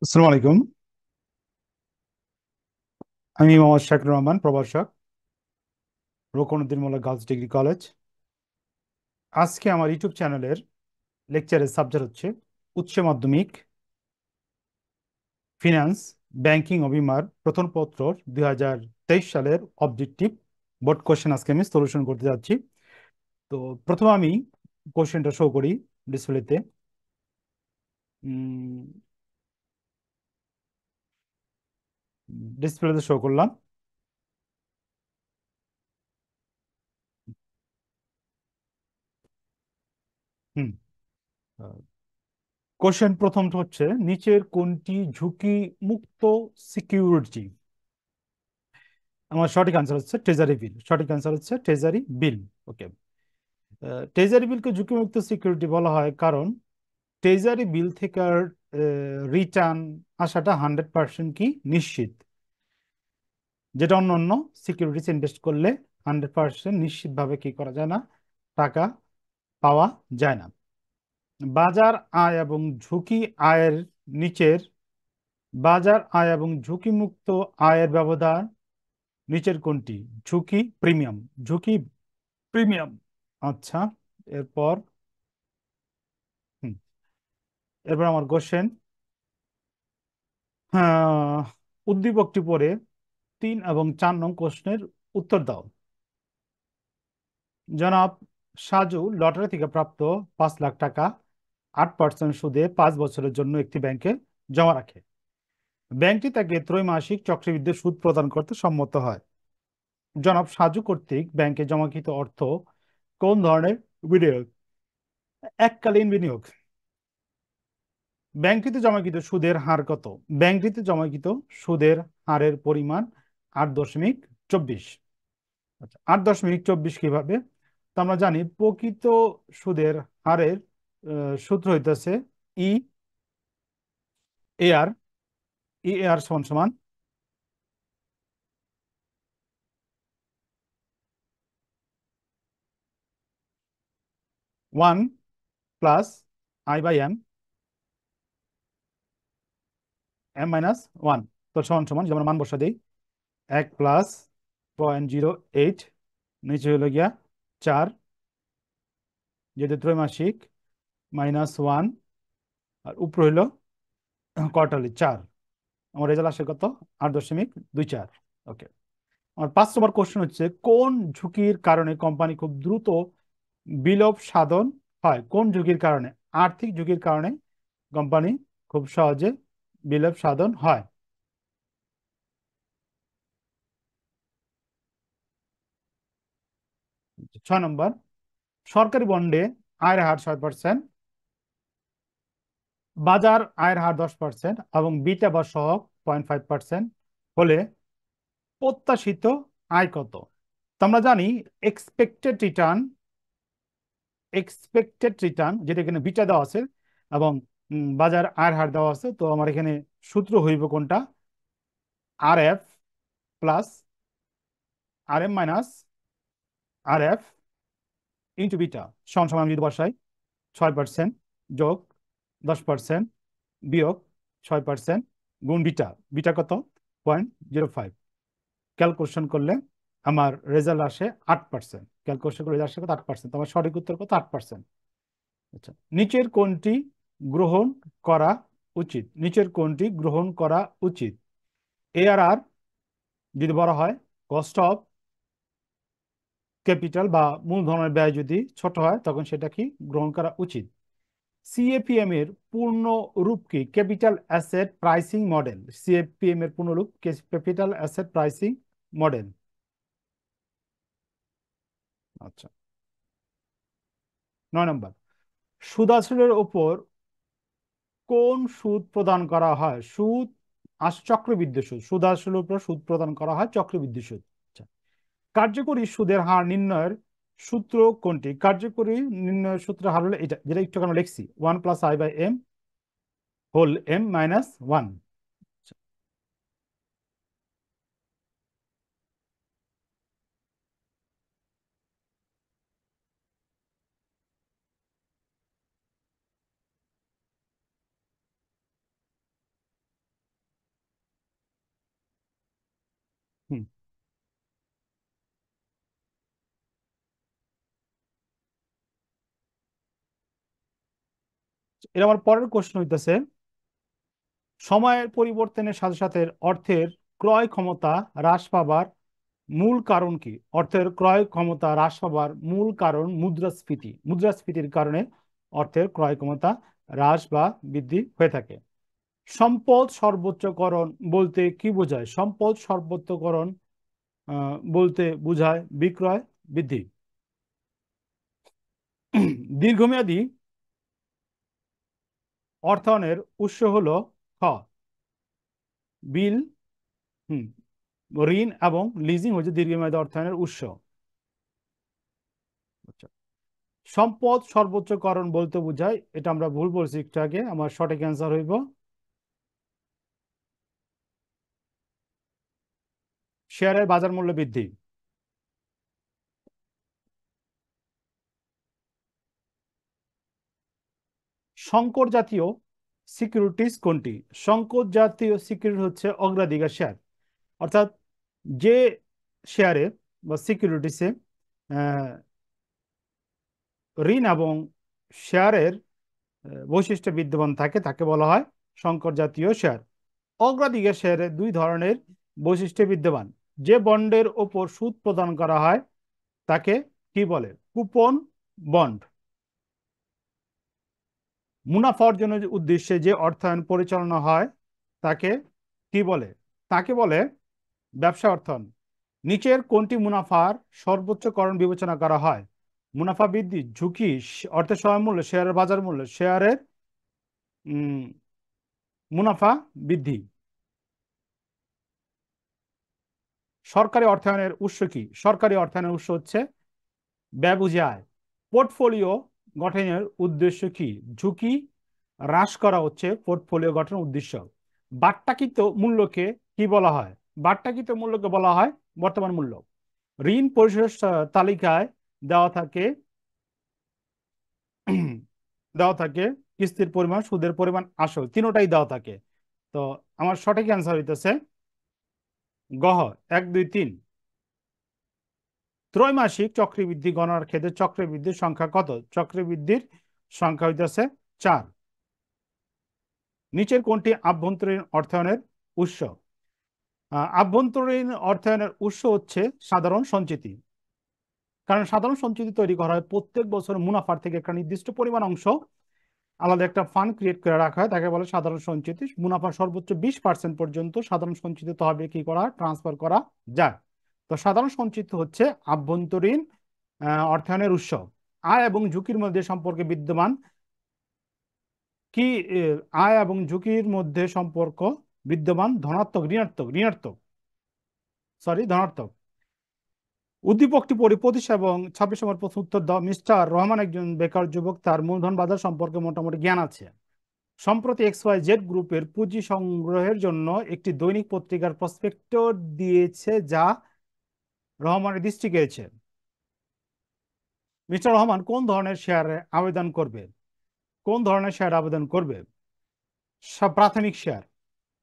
আসসালামু আলাইকুম। আমি মোহাম্মদ শাকিল রহমান, প্রভাষক, রোকনুদ্দিন মোল্লা গার্লস ডিগ্রি কলেজ। আজকে আমার ইউটিউব চ্যানেলের লেকচারের সাবজেক্ট হচ্ছে উচ্চ মাধ্যমিক ফিনান্স ব্যাংকিং অভিমার প্রথম পত্র 2023 সালের অবজেক্টিভ বোর্ড কোশ্চেন আজকে আমি সলিউশন করতে যাচ্ছি। তো প্রথমে আমি কোশ্চেনটা শো করি ডিসপ্লেতে। ডিসপ্লেতে শো করলাম। হুম। কোশ্চেন প্রথমটা হচ্ছে, নিচের কোনটি ঝুঁকি মুক্ত সিকিউরিটি? আমার সঠিক আনসার হচ্ছে ট্রেজারি বিল। সঠিক আনসার হচ্ছে ট্রেজারি বিল। ওকে। ট্রেজারি বিলকে ঝুঁকিমুক্ত সিকিউরিটি বলা হয় কারণ ট্রেজারি বিল থেকে রিটার্ন আসাটা 100% কি নিশ্চিত, যেটা অন্য অন্য সিকিউরিটিস ইনভেস্ট করলে 100% নিশ্চিতভাবে কি করা যায় না, টাকা পাওয়া যায় না। বাজার আয় এবং ঝুঁকি আয়ের নিচের বাজার আয় এবং ঝুঁকিমুক্ত আয়ের ব্যবধান নিচের কোনটি? ঝুঁকি প্রিমিয়াম। ঝুঁকি প্রিমিয়াম। আচ্ছা। এরপর হুম, এরপর আমার কোশ্চেন। হ্যাঁ, উদ্দীপকটি পড়ে 3 এবং 4 নং প্রশ্নের উত্তর দাও। জনাব সাজু লটারি থেকে প্রাপ্ত 5 লাখ টাকা 8% সুদে 5 বছরের জন্য একটি ব্যাংকে জমা রাখে। ব্যাংকটি তাকে ত্রৈমাসিক চক্রবৃদ্ধি সুদ প্রদান করতে সম্মত হয়। জনাব সাজু কর্তৃক ব্যাংকে জমাকৃত অর্থ কোন ধরনের বিনিয়োগ? এককালীন বিনিয়োগ। ব্যাংকটিতে জমাকৃত সুদের হার কত? ব্যাংকটিতে জমাকৃত সুদের হারের পরিমাণ 8.24। আচ্ছা, 8.24 কিভাবে? তো আমরা জানি প্রকৃত সুদের হারের সূত্র হইতেছে ই এ আর সমান সমান 1 + I/m, m-1। তো সমান সমান, যেমন মান বসা দিই, 1 + 0.08, নিচে হলো গিয়া 4, যেহেতু ত্রৈমাসিক, -1, আর উপর হইলো কোয়ার্টারলি 4। আমার রেজাল্ট আসে কত? 8.24। ওকে। আমার 5 নম্বর কোশ্চেন হচ্ছে, কোন ঝুঁকির কারণে কোম্পানি খুব দ্রুত বিলোপ সাধন হয়? কোন ঝুঁকির কারণে? আর্থিক ঝুঁকির কারণে কোম্পানি খুব সহজে বিলোপ সাধন হয়। 6 নম্বর, সরকারি বন্ডে আয়ের হার 6%, বাজার আয়ের হার 10% এবং বিটা বা সহগ 0.5% হলে প্রত্যাশিত আয় কত? তো আমরা জানি এক্সপেক্টেড রিটার্ন, যেটা এখানে বিটা দেওয়া আছে এবং বাজার আয়ের হার দেওয়া আছে। তো আমার এখানে সূত্র হইব কোনটা? R F plus R M - into beta সমান সমান, আমি যদি বসাই 6% যোগ 10% বিয়োগ 6% গুণ বিটা। বিটা কত? 0.05। ক্যালকুলেশন করলে আমার রেজাল্ট আসে 8%। ক্যালকুলেশন করে রেজাল্ট আসে কত? 8%। আমার সঠিক উত্তর কত? 8%। আচ্ছা, নিচের কোনটি গ্রহণ করা উচিত? নিচের কোনটি গ্রহণ করা উচিত? এআরআর যদি বলা হয় কস্ট অফ ক্যাপিটাল বা মূলধনের ব্যয় যদি ছোট হয়, তখন সেটা কি গ্রহণ করা উচিত? সিএপিএম এর পূর্ণ রূপ কি? Capital asset pricing model. CAPM এর পূর্ণ রূপ ক্যাপিটাল অ্যাসেট প্রাইসিং মডেল। আচ্ছা। 9 নম্বর, সুদ উপর কোন সুদ প্রদান করা হয়? চক্রবৃদ্ধি সুদ। সুদ উপর সুদ প্রদান করা হয় চক্রবৃদ্ধি সুদ। আচ্ছা। কার্যকরী সুদের হার নির্ণয়ের সূত্র কোনটি? কার্যকরী নির্ণয়ের সূত্র হার হলো এটা, যেটা একটু আমরা লিখছি, 1 + I/m হোল m-1। হুম। এর আমার পরের প্রশ্ন হইতেছে, সময়ের পরিবর্তনের সাথে সাথে অর্থের ক্রয় ক্ষমতা হ্রাস পাবার মূল কারণ কি? অর্থের ক্রয় ক্ষমতা হ্রাস পাবার মূল কারণ মুদ্রাস্ফীতি। মুদ্রাস্ফীতির কারণে অর্থের ক্রয় ক্ষমতা হ্রাস বা বৃদ্ধি হয়ে থাকে। সম্পদ সর্বোচ্চকরণ বলতে কি বোঝায়? সম্পদ সর্বোচ্চকরণ বলতে বোঝায় বিক্রয় বৃদ্ধি। দীর্ঘমেয়াদী অর্থায়নের উৎস হলো খ বিল, হুম, ঋণ এবং লিজিং হচ্ছে দীর্ঘমেয়াদী অর্থায়নের উৎস। আচ্ছা, সম্পদ সর্বোচ্চকরণ বলতে বোঝায়, এটা আমরা ভুল বলছি একটু আগে, আমার সঠিক অ্যান্সার হইব শেয়ারের বাজার মূল্য বৃদ্ধি। সংকর জাতীয় সিকিউরিটিজ কোনটি? সংকর জাতীয় সিকিউরিটি হচ্ছে অগ্রাধিকার শেয়ার। অর্থাৎ যে শেয়ারে বা সিকিউরিটিসে ঋণ এবং শেয়ারের বৈশিষ্ট্য বিদ্যমান থাকে তাকে বলা হয় সংকর জাতীয় শেয়ার। অগ্রাধিকার শেয়ারে দুই ধরনের বৈশিষ্ট্য বিদ্যমান। যে বন্ডের ওপর সুদ প্রদান করা হয় তাকে কি বলে? Coupon bond. মুনাফা অর্জনের উদ্দেশ্যে যে অর্থায়ন পরিচালনা হয় তাকে কি বলে? তাকে বলে ব্যবসা অর্থায়ন। নিচের কোনটি মুনাফার সর্বোচ্চকরণ বিবেচনা করা হয়? মুনাফা বৃদ্ধি, ঝুঁকি, অর্থের সহায় মূল্য, শেয়ারের বাজার মূল্য, শেয়ারের মুনাফা বৃদ্ধি। সরকারি অর্থায়নের উৎস কি? সরকারি অর্থায়নের উৎস হচ্ছে ব্যয় বুঝে আয়। পোর্টফোলিও গঠনের উদ্দেশ্য কি? ঝুঁকি হ্রাস করা হচ্ছে পোর্টফোলিও গঠনের উদ্দেশ্য। বাট্টাকৃত মূল্যকে কি বলা হয়? বাট্টাকৃত মূল্যকে বলা হয় বর্তমান মূল্য। ঋণ পরিশোধ তালিকায় দেওয়া থাকে দেওয়া থাকে কিস্তির পরিমাণ, সুদের পরিমাণ, আসল, তিনোটাই দেওয়া থাকে। তো আমার সঠিক অ্যান্সার হইতেছে গহ 1, 2, 3। ত্রৈমাসিক চক্রবৃদ্ধি গণনার ক্ষেত্রে চক্রবৃদ্ধির সংখ্যা কত? চক্রবৃদ্ধির সংখ্যা হইতেছে 4। নিচের কোনটি আভ্যন্তরীণ অর্থায়নের উৎস? আভ্যন্তরীণ অর্থায়নের উৎস হচ্ছে সাধারণ সঞ্চিতি। কারণ সাধারণ সঞ্চিতি তৈরি করা হয় প্রত্যেক বছর মুনাফার থেকে একটা নির্দিষ্ট পরিমাণ অংশ আলাদা একটা ফান্ড ক্রিয়েট করে রাখা হয়, তাকে বলে সাধারণ সঞ্চিতি। মুনাফার সর্বোচ্চ 20% পর্যন্ত সাধারণ সঞ্চিতি তহবিলে কি করা, ট্রান্সফার করা যায়। তো সাধারণ সঞ্চিতি হচ্ছে আভ্যন্তরীণ অর্থায়নের উৎস। আয় এবং ঝুঁকির মধ্যে সম্পর্কে বিদ্যমান কি? আয় এবং ঝুঁকির মধ্যে সম্পর্ক বিদ্যমান ধনাত্মক, ঋণাত্মক, ঋণাত্মক, সরি ধনাত্মক। উদ্দীপকটি পড়ি 25 এবং 26 নম্বর প্রশ্ন উত্তর দাও। মিস্টার রহমান একজন বেকার যুবক, তার মূলধন বাজার সম্পর্কে মোটামুটি জ্ঞান আছে। সম্প্রতি XYZ গ্রুপের পুঁজি সংগ্রহের জন্য একটি দৈনিক পত্রিকার প্রসপেক্টর দিয়েছে যা রহমানের দৃষ্টি কেড়েছে। মিস্টার রহমান কোন ধরনের শেয়ারে আবেদন করবে? কোন ধরনের শেয়ার আবেদন করবে? প্রাথমিক শেয়ার।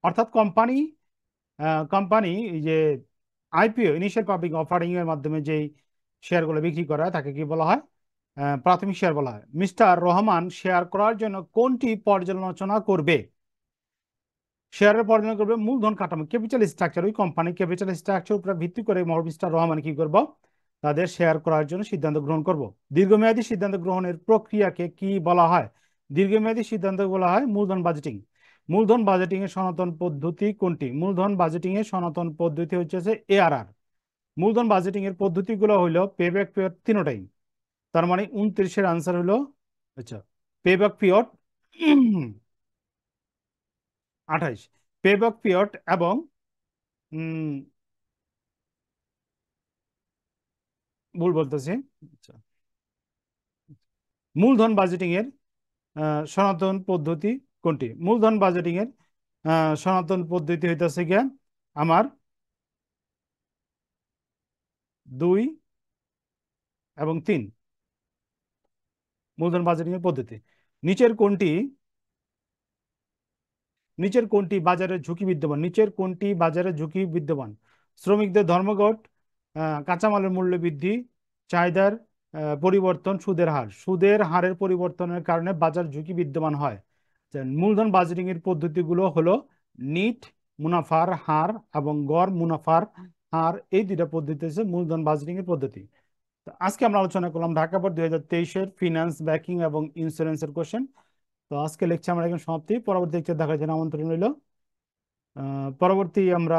অর্থাৎ কোম্পানি কোম্পানি যে আইপিও, ইনিশিয়াল পাবলিক অফারিং এর মাধ্যমে যেই শেয়ারগুলো বিক্রি করা হয় তাকে কি বলা হয়? প্রাথমিক শেয়ার বলা হয়। মিস্টার রহমান শেয়ার করার জন্য কোনটি পর্যালোচনা করবে? শেয়ারের পর্যালোচনা করবে মূলধন কাঠামো, ক্যাপিটাল স্ট্রাকচার। ওই কোম্পানি ক্যাপিটাল স্ট্রাকচার উপর ভিত্তি করে মিস্টার রহমান কি করব? তাদের শেয়ার করার জন্য সিদ্ধান্ত গ্রহণ করব। দীর্ঘমেয়াদী সিদ্ধান্ত গ্রহণের প্রক্রিয়াকে কি বলা হয়? দীর্ঘমেয়াদী সিদ্ধান্ত বলা হয় মূলধন বাজেটিং। মূলধন বাজেটিং এর সনাতন পদ্ধতি কোনটি? মূলধন বাজেটিং এর সনাতন পদ্ধতি হচ্ছে ARR। মূলধন বাজেটিং এর পদ্ধতিগুলো হইলো পেব্যাক পিরিয়ড, তিনটাই। তার মানে 29-এর আনসার হলো, আচ্ছা, পেব্যাক পিরিয়ড 28, পেব্যাক পিরিয়ড এবং ভুল বলতেছি। আচ্ছা, মূলধন বাজেটিং এর সনাতন পদ্ধতি কোনটি? মূলধন বাজেটিং এর সনাতন পদ্ধতি হইতেছে গিয়া আমার 2 এবং 3। মূলধন বাজেটিং এর পদ্ধতি। নিচের কোনটি নিচের কোনটি বাজারে ঝুঁকি বিদ্যমান? নিচের কোনটি বাজারে ঝুঁকি বিদ্যমান? শ্রমিকদের ধর্মঘট, কাঁচামালের মূল্য বৃদ্ধি, চাহিদার পরিবর্তন, সুদের হার। সুদের হারের পরিবর্তনের কারণে বাজার ঝুঁকি বিদ্যমান হয়। মূলধন বাজেটিং এর পদ্ধতিগুলো হলো নিট মুনাফার হার এবং গড় মুনাফার হার, এই দুইটা পদ্ধতি হচ্ছে মূলধন বাজেটিং এর পদ্ধতি। তো আজকে আমরা আলোচনা করলাম ঢাকা বোর্ড 2023-এর ফিনান্স, ব্যাংকিং এবং ইন্স্যুরেন্সের কোশ্চেন। তো আজকে লেকচার আমরা এখন সমাপ্তি। পরবর্তী লেকচার দেখার জন্য আমন্ত্রণ রইল। পরবর্তী আমরা